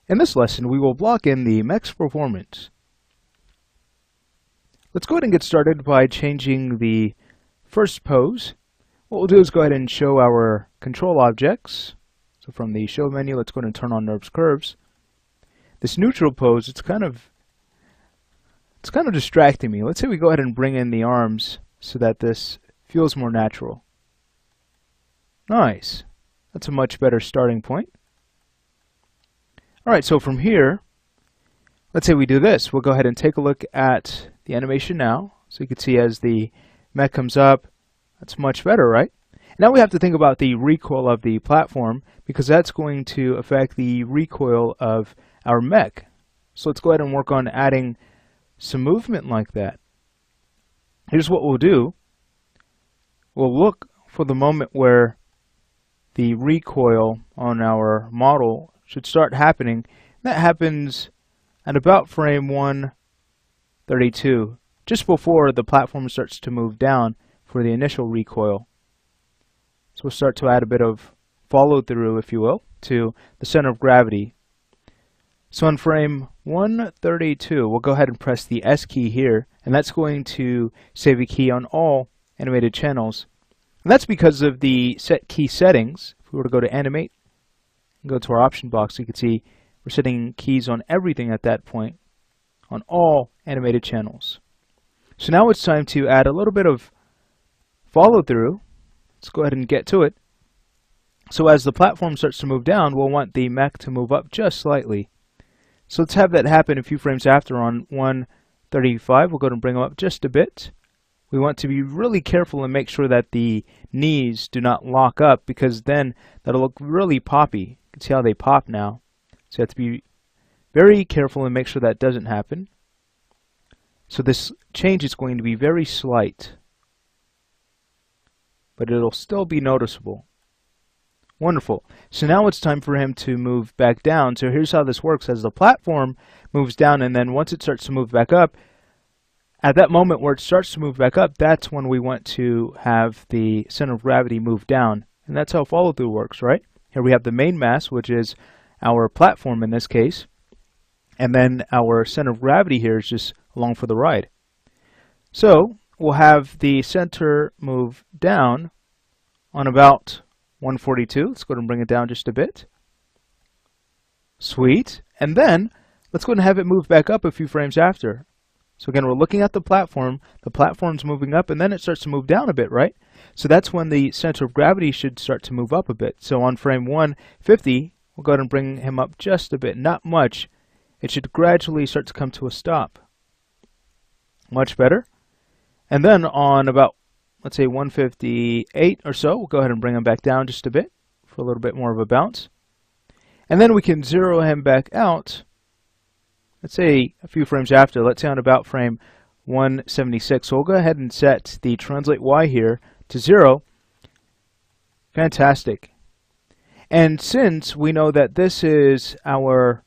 In this lesson, we will block in the mech's performance. Let's go ahead and get started by changing the first pose. What we'll do is go ahead and show our control objects. So from the show menu, let's go ahead and turn on NURBS curves. This neutral pose, it's kind of distracting me. Let's say we go ahead and bring in the arms so that this feels more natural. Nice. That's a much better starting point. Alright, so from here, let's say we do this. We'll go ahead and take a look at the animation now. So you can see as the mech comes up, that's much better, right? Now we have to think about the recoil of the platform because that's going to affect the recoil of our mech. So let's go ahead and work on adding some movement like that. Here's what we'll do. We'll look for the moment where the recoil on our model should start happening. That happens at about frame 132, just before the platform starts to move down for the initial recoil. So we'll start to add a bit of follow through, if you will, to the center of gravity. So on frame 132, we'll go ahead and press the S key here, and that's going to save a key on all animated channels. And that's because of the set key settings. If we were to go to animate and go to our option box, you can see we're setting keys on everything at that point, on all animated channels. So now it's time to add a little bit of follow through. Let's go ahead and get to it. So as the platform starts to move down, we'll want the mech to move up just slightly. So let's have that happen a few frames after on 135. We'll go ahead and bring them up just a bit. We want to be really careful and make sure that the knees do not lock up because then that'll look really poppy. You can see how they pop now. So you have to be very careful and make sure that doesn't happen. So this change is going to be very slight, but it'll still be noticeable. Wonderful. So now it's time for him to move back down. So here's how this works. As the platform moves down and then once it starts to move back up, at that moment where it starts to move back up, that's when we want to have the center of gravity move down. And that's how follow through works, right? Here we have the main mass, which is our platform in this case. And then our center of gravity here is just along for the ride. So we'll have the center move down on about 142. Let's go ahead and bring it down just a bit. Sweet. And then let's go ahead and have it move back up a few frames after. So again, we're looking at the platform's moving up, and then it starts to move down a bit, right? So that's when the center of gravity should start to move up a bit. So on frame 150, we'll go ahead and bring him up just a bit, not much. It should gradually start to come to a stop. Much better. And then on about, let's say 158 or so, we'll go ahead and bring him back down just a bit for a little bit more of a bounce. And then we can zero him back out. Let's say a few frames after, let's say on about frame 176. So we'll go ahead and set the translate Y here to 0. Fantastic. And since we know that this is our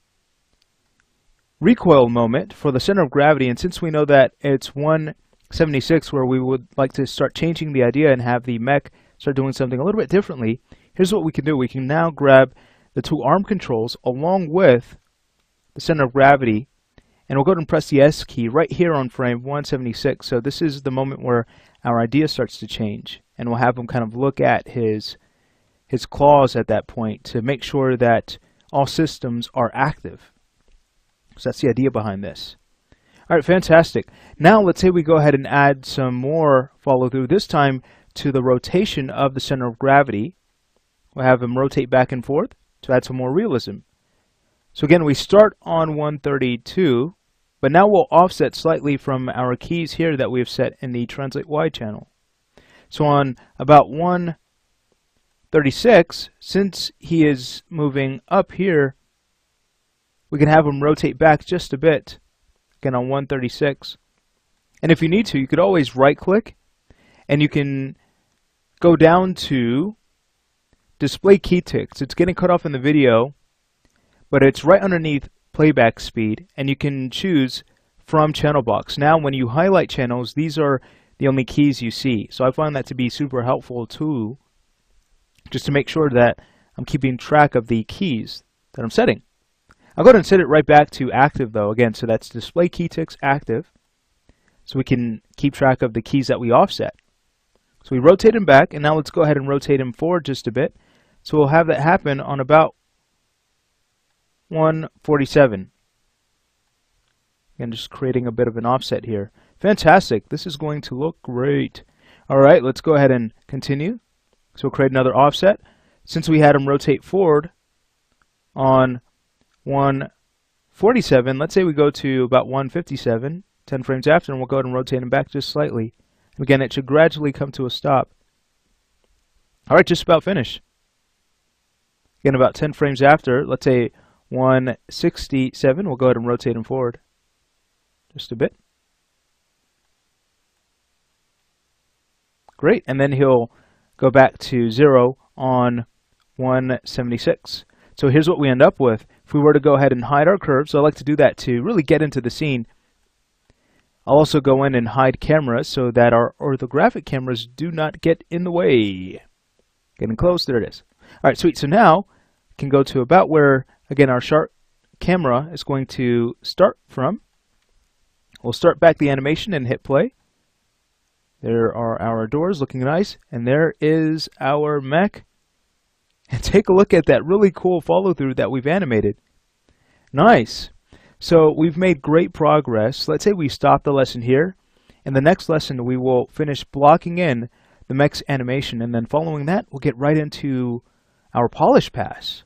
recoil moment for the center of gravity, and since we know that it's 176 where we would like to start changing the idea and have the mech start doing something a little bit differently, here's what we can do. We can now grab the two arm controls along with the center of gravity, and we'll go ahead and press the S key right here on frame 176. So this is the moment where our idea starts to change, and we'll have him kind of look at his claws at that point to make sure that all systems are active. So that's the idea behind this. Alright, fantastic. Now let's say we go ahead and add some more follow through, this time to the rotation of the center of gravity. We'll have him rotate back and forth to add some more realism. So again, we start on 132, but now we'll offset slightly from our keys here that we have set in the Translate Y channel. So on about 136, since he is moving up here, we can have him rotate back just a bit, again on 136. And if you need to, you could always right click, and you can go down to display key ticks. It's getting cut off in the video, but it's right underneath playback speed, and you can choose from channel box. Now when you highlight channels, these are the only keys you see. So I find that to be super helpful too, just to make sure that I'm keeping track of the keys that I'm setting. I'll go ahead and set it right back to active though, again, so that's display key ticks active, so we can keep track of the keys that we offset. So we rotate him back, and now let's go ahead and rotate him forward just a bit. So we'll have that happen on about 147. Again, just creating a bit of an offset here. Fantastic. This is going to look great. All right, let's go ahead and continue. So we'll create another offset. Since we had him rotate forward on 147, let's say we go to about 157, 10 frames after, and we'll go ahead and rotate him back just slightly. Again, it should gradually come to a stop. All right, just about finished. Again, about 10 frames after, let's say 167, we'll go ahead and rotate him forward just a bit. Great, and then he'll go back to 0 on 176. So here's what we end up with. If we were to go ahead and hide our curves, so I like to do that to really get into the scene. I'll also go in and hide cameras so that our orthographic cameras do not get in the way. Getting close, there it is. All right, sweet. So now can go to about where, again, our sharp camera is going to start from. We'll start back the animation and hit play. There are our doors looking nice, and there is our mech. And take a look at that really cool follow-through that we've animated. Nice. So we've made great progress. Let's say we stop the lesson here. In the next lesson, we will finish blocking in the mech's animation, and then following that, we'll get right into our polish pass.